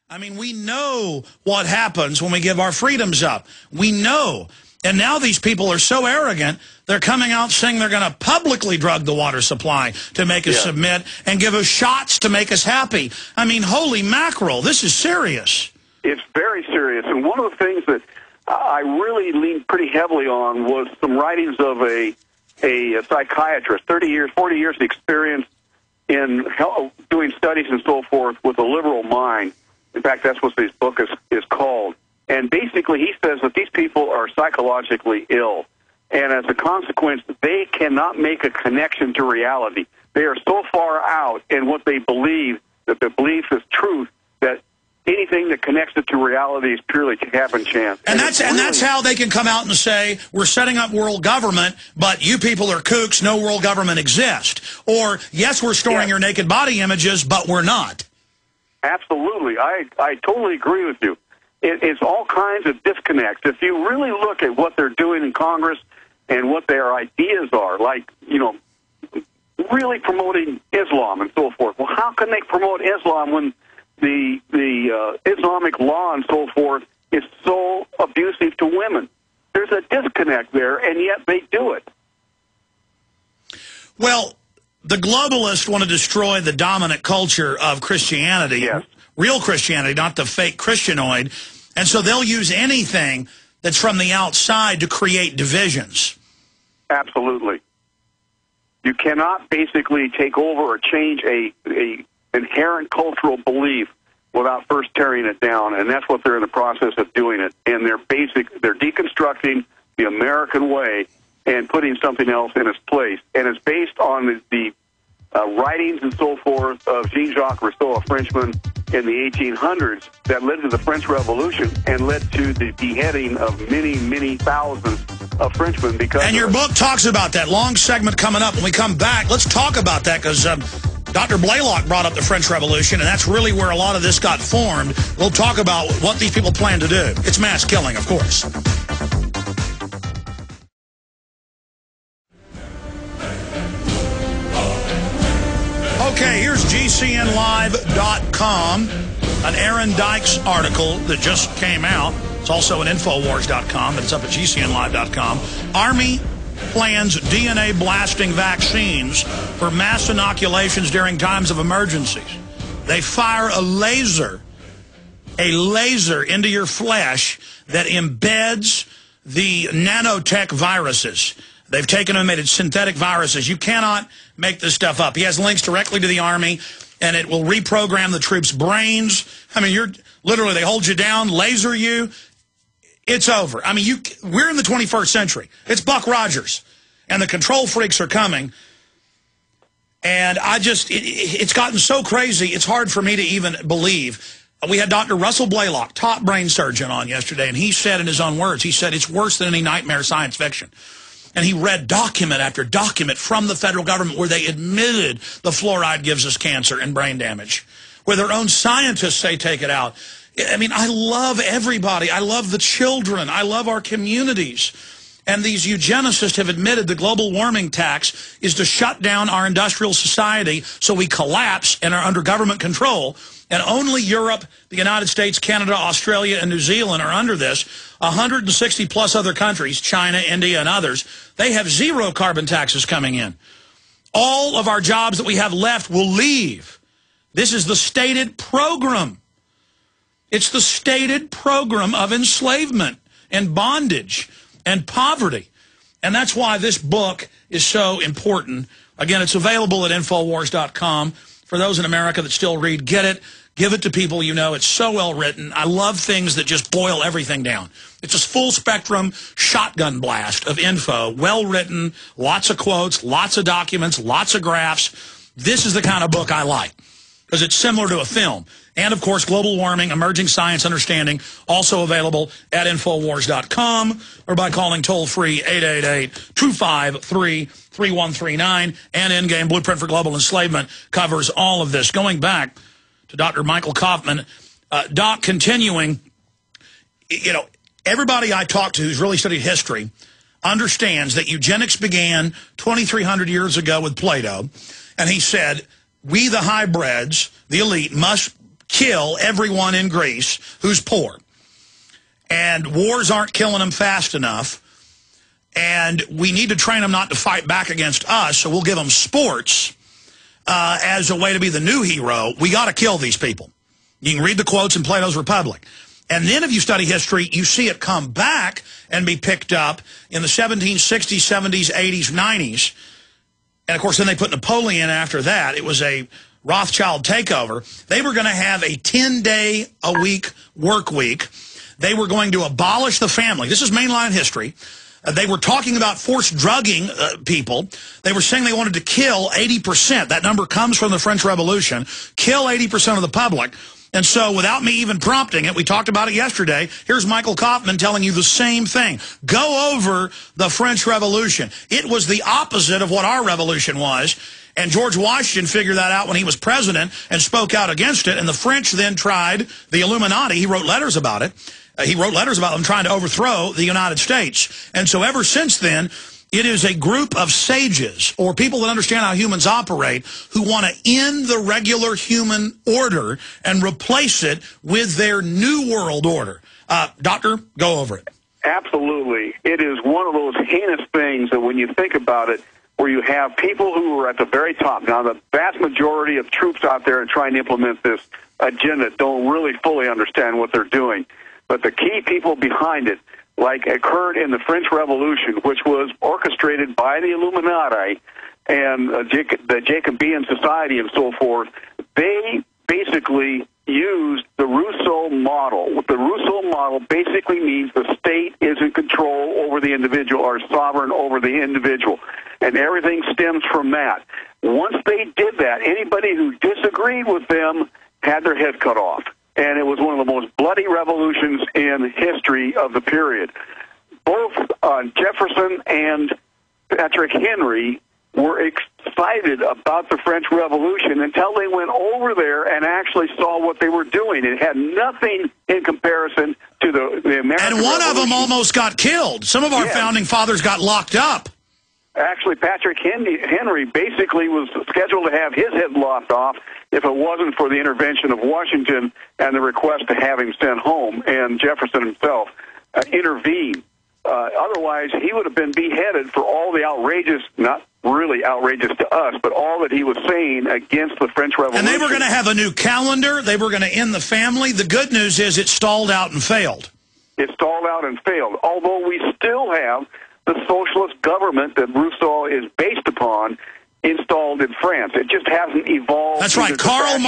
I mean, we know what happens when we give our freedoms up. We know. And now these people are so arrogant, they're coming out saying they're going to publicly drug the water supply to make us submit and give us shots to make us happy. I mean, holy mackerel, this is serious. It's very serious. And one of the things that I really leaned pretty heavily on was some writings of a psychiatrist, 30 years, 40 years of experience in doing studies and so forth with a liberal mind. In fact, that's what this book is called. And basically, he says that these people are psychologically ill. And as a consequence, they cannot make a connection to reality. They are so far out in what they believe, that the belief is truth, that anything that connects it to reality is purely happen chance. And that's how they can come out and say, we're setting up world government, but you people are kooks, no world government exists. Or, yes, we're storing your naked body images, but we're not. Absolutely. I totally agree with you. It's all kinds of disconnects. If you really look at what they're doing in Congress and what their ideas are, like, you know, really promoting Islam and so forth. Well, how can they promote Islam when the Islamic law and so forth is so abusive to women? There's a disconnect there, and yet they do it. Well, the globalists want to destroy the dominant culture of Christianity. Yes. Real Christianity, not the fake Christianoid. And so they'll use anything that's from the outside to create divisions. Absolutely. You cannot basically take over or change a inherent cultural belief without first tearing it down, and that's what they're in the process of doing it. And they're deconstructing the American way and putting something else in its place. And it's based on the writings and so forth of Jean-Jacques Rousseau, a Frenchman in the 1800s, that led to the French Revolution and led to the beheading of many, many thousands of Frenchmen. And your book talks about that. Long segment coming up. When we come back, let's talk about that, because Dr. Blaylock brought up the French Revolution, and that's really where a lot of this got formed. We'll talk about what these people plan to do. It's mass killing, of course. Okay, here's GCNlive.com, an Aaron Dykes article that just came out. It's also at Infowars.com, but it's up at GCNlive.com. Army plans DNA blasting vaccines for mass inoculations during times of emergencies. They fire a laser into your flesh that embeds the nanotech viruses. They've taken them and made it synthetic viruses. You cannot make this stuff up. He has links directly to the Army, and it will reprogram the troops' brains. I mean, literally, they hold you down, laser you. It's over. I mean, we're in the 21st century. It's Buck Rogers, and the control freaks are coming. And it's gotten so crazy, it's hard for me to even believe. We had Dr. Russell Blaylock, top brain surgeon, on yesterday, and he said in his own words, he said it's worse than any nightmare science fiction. And he read document after document from the federal government where they admitted the fluoride gives us cancer and brain damage, where their own scientists say take it out. I mean, I love everybody. I love the children. I love our communities. And these eugenicists have admitted the global warming tax is to shut down our industrial society so we collapse and are under government control. And only Europe, the United States, Canada, Australia, and New Zealand are under this. 160-plus other countries, China, India, and others, they have zero carbon taxes coming in. All of our jobs that we have left will leave. This is the stated program. It's the stated program of enslavement and bondage and poverty. And that's why this book is so important. Again, it's available at Infowars.com. For those in America that still read, get it. Give it to people you know. It's so well written. I love things that just boil everything down. It's a full spectrum shotgun blast of info. Well written, lots of quotes, lots of documents, lots of graphs. This is the kind of book I like, because it's similar to a film. And, of course, Global Warming, Emerging Science Understanding, also available at Infowars.com or by calling toll-free 888-253-3139. And Endgame Blueprint for Global Enslavement covers all of this. Going back to Dr. Michael Coffman, Doc, continuing, you know, everybody I talk to who's really studied history understands that eugenics began 2,300 years ago with Plato. And he said, we, the hybrids, the elite, must kill everyone in Greece who's poor. And wars aren't killing them fast enough. And we need to train them not to fight back against us, so we'll give them sports as a way to be the new hero. We got to kill these people. You can read the quotes in Plato's Republic. And then if you study history, you see it come back and be picked up in the 1760s, 70s, 80s, 90s. And, of course, then they put Napoleon after that. It was a Rothschild takeover. They were going to have a 10-day-a-week work week. They were going to abolish the family. This is mainline history. They were talking about forced drugging people. They were saying they wanted to kill 80%. That number comes from the French Revolution. Kill 80% of the public. And so without me even prompting it, we talked about it yesterday, here's Michael Coffman telling you the same thing. Go over the French Revolution. It was the opposite of what our revolution was. And George Washington figured that out when he was president and spoke out against it. And the French then tried the Illuminati. He wrote letters about it. He wrote letters about them trying to overthrow the United States. And so ever since then, it is a group of sages or people that understand how humans operate who want to end the regular human order and replace it with their new world order. Doctor, go over it. Absolutely. It is one of those heinous things that when you think about it, where you have people who are at the very top. Now, the vast majority of troops out there trying to implement this agenda don't really fully understand what they're doing. But the key people behind it, like occurred in the French Revolution, which was orchestrated by the Illuminati and the Jacobean Society and so forth, they basically used the Rousseau model. What the Rousseau model basically means the state is in control over the individual or sovereign over the individual, and everything stems from that. Once they did that, anybody who disagreed with them had their head cut off. And it was one of the most bloody revolutions in history of the period. Both Jefferson and Patrick Henry were excited about the French Revolution until they went over there and actually saw what they were doing. It had nothing in comparison to the American And one Revolution. of them almost got killed. Some of our founding fathers got locked up. Actually, Patrick Henry basically was scheduled to have his head lopped off if it wasn't for the intervention of Washington and the request to have him sent home, and Jefferson himself intervened. Otherwise, he would have been beheaded for all the outrageous, not really outrageous to us, but all that he was saying against the French Revolution. And they were going to have a new calendar. They were going to end the family. The good news is it stalled out and failed. It stalled out and failed, although we still have the socialist government that Rousseau is based upon installed in France. It just hasn't evolved. That's right. Karl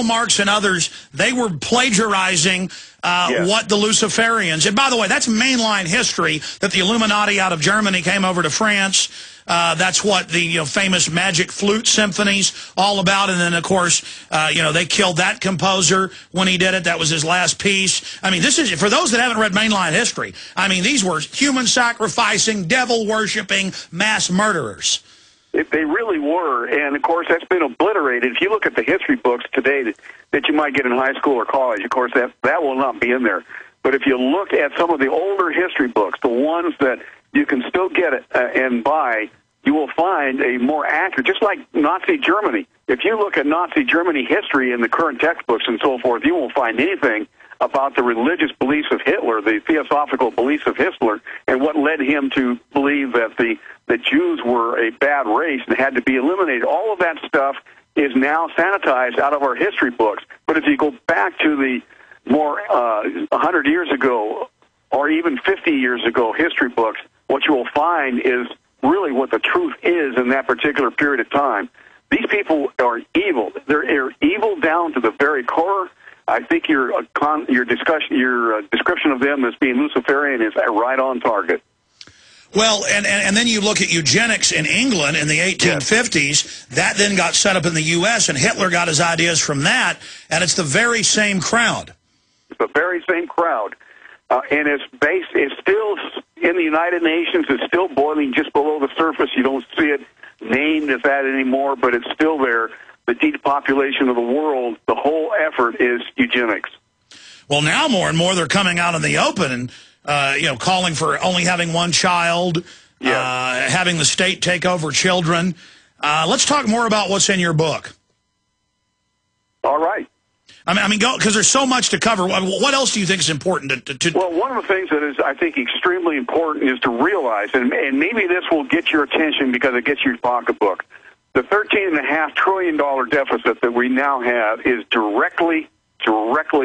Marx and others, they were plagiarizing what the Luciferians, and by the way, that's mainline history, that the Illuminati out of Germany came over to France. That's what the famous Magic Flute Symphony's all about. And then, of course, they killed that composer when he did it. That was his last piece. I mean, this is, for those that haven't read mainline history, I mean, these were human-sacrificing, devil-worshipping mass murderers. They really were, and of course that's been obliterated. If you look at the history books today that you might get in high school or college, of course that will not be in there. But if you look at some of the older history books, the ones that you can still get and buy, you will find a more accurate, just like Nazi Germany. If you look at Nazi Germany history in the current textbooks and so forth, you won't find anything about the religious beliefs of Hitler, the theosophical beliefs of Hitler, and what led him to believe that the Jews were a bad race and had to be eliminated. All of that stuff is now sanitized out of our history books. But if you go back to the more 100 years ago or even 50 years ago history books, what you will find is really what the truth is in that particular period of time. These people are evil. They're evil down to the very core. I think your description of them as being Luciferian is right on target. Well, and then you look at eugenics in England in the 1850s. Yes. That then got set up in the U.S., and Hitler got his ideas from that, and it's the very same crowd. It's the very same crowd. And it's still in the United Nations. It's still boiling just below the surface. You don't see it named as that anymore, but it's still there. The depopulation of the world, the whole effort is eugenics. Well, now more and more they're coming out in the open and, calling for only having one child, having the state take over children. Let's talk more about what's in your book. All right. I mean, go, because there's so much to cover. What else do you think is important to Well, one of the things that is, I think, extremely important is to realize, and maybe this will get your attention because it gets your pocketbook, the $13.5 trillion deficit that we now have is directly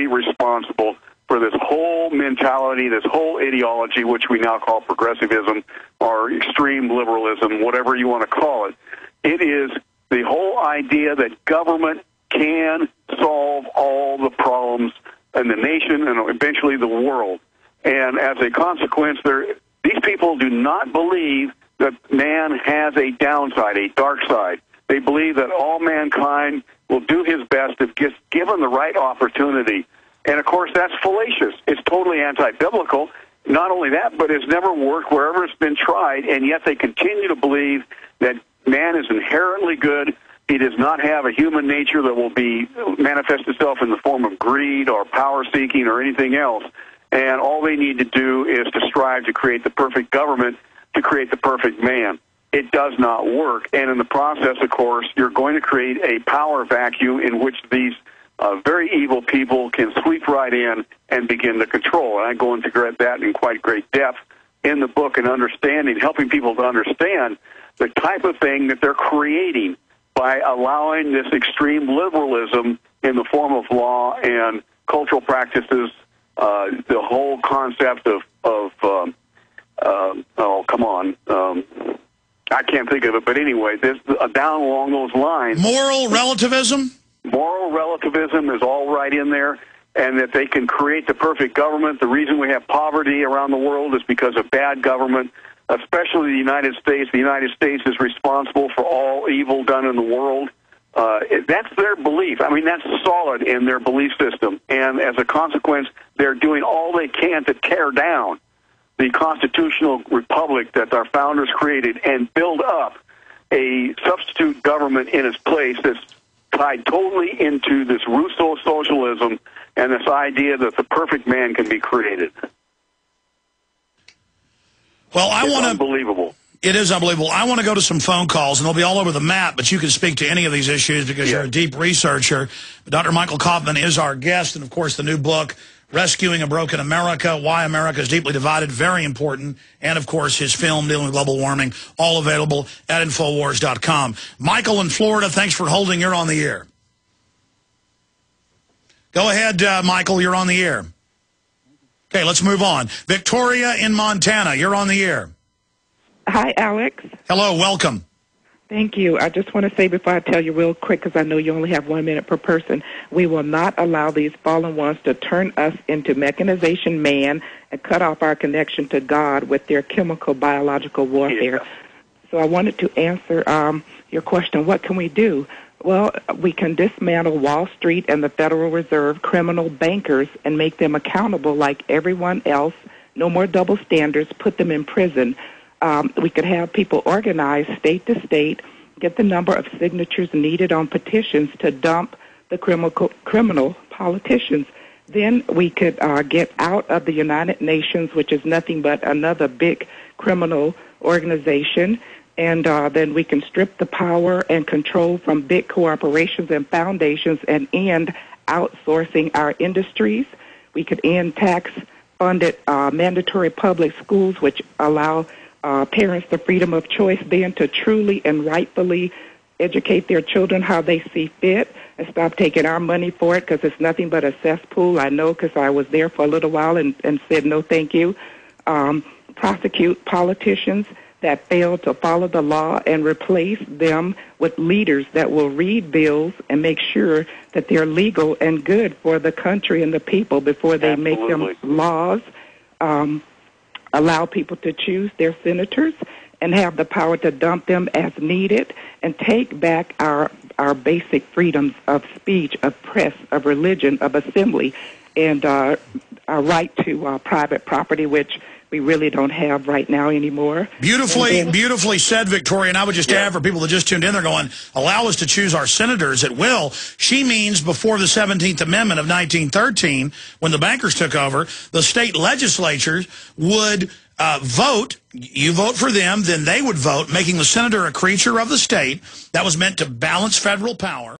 responsible for this whole mentality, this whole ideology, which we now call progressivism or extreme liberalism, whatever you want to call it. It is the whole idea that government can solve all the problems in the nation and eventually the world. And as a consequence, these people do not believe that man has a downside, a dark side. They believe that all mankind will do his best if given the right opportunity. And, of course, that's fallacious. It's totally anti-biblical. Not only that, but it's never worked wherever it's been tried, and yet they continue to believe that man is inherently good. He does not have a human nature that will manifest itself in the form of greed or power-seeking or anything else. And all they need to do is to strive to create the perfect government, to create the perfect man. It does not work. And in the process, of course, you're going to create a power vacuum in which these very evil people can sweep right in and begin to control. And I go into that in quite great depth in the book and helping people to understand the type of thing that they're creating by allowing this extreme liberalism in the form of law and cultural practices, the whole concept of I can't think of it, but anyway, down along those lines. Moral relativism? Moral relativism is all right in there, and that they can create the perfect government. The reason we have poverty around the world is because of bad government, especially the United States. The United States is responsible for all evil done in the world. That's their belief. I mean, that's solid in their belief system. And as a consequence, they're doing all they can to tear down the constitutional republic that our founders created and build up a substitute government in its place that's tied totally into this Rousseau socialism and this idea that the perfect man can be created. Well, it's unbelievable. It is unbelievable. I want to go to some phone calls, and they'll be all over the map, but you can speak to any of these issues because you're a deep researcher. Dr. Michael Coffman is our guest, and, of course, the new book, Rescuing a Broken America, Why America is Deeply Divided, very important, and, of course, his film dealing with global warming, all available at Infowars.com. Michael in Florida, thanks for holding. You're on the air. Go ahead, Michael, you're on the air. Okay, let's move on. Victoria in Montana, you're on the air. Hi, Alex. Hello, welcome. Thank you. I just want to say before I tell you real quick, because I know you only have 1 minute per person, we will not allow these fallen ones to turn us into mechanization man and cut off our connection to God with their chemical, biological warfare. Yeah. So I wanted to answer your question, what can we do? Well, we can dismantle Wall Street and the Federal Reserve criminal bankers and make them accountable like everyone else. No more double standards. Put them in prison. We could have people organize state to state, get the number of signatures needed on petitions to dump the criminal politicians. Then we could get out of the United Nations, which is nothing but another big criminal organization, and then we can strip the power and control from big corporations and foundations and end outsourcing our industries. We could end tax-funded mandatory public schools, which allow parents the freedom of choice then to truly and rightfully educate their children how they see fit and stop taking our money for it because it's nothing but a cesspool. I know because I was there for a little while and said no thank you. Prosecute politicians that fail to follow the law and replace them with leaders that will read bills and make sure that they're legal and good for the country and the people before they make them laws. Allow people to choose their senators and have the power to dump them as needed and take back our basic freedoms of speech, of press, of religion, of assembly, and our right to private property, which we really don't have right now anymore. Beautifully said, Victoria. And I would just add for people that just tuned in, they're going, allow us to choose our senators at will. She means before the 17th Amendment of 1913, when the bankers took over, the state legislatures would vote. You vote for them, then they would vote, making the senator a creature of the state. That was meant to balance federal power.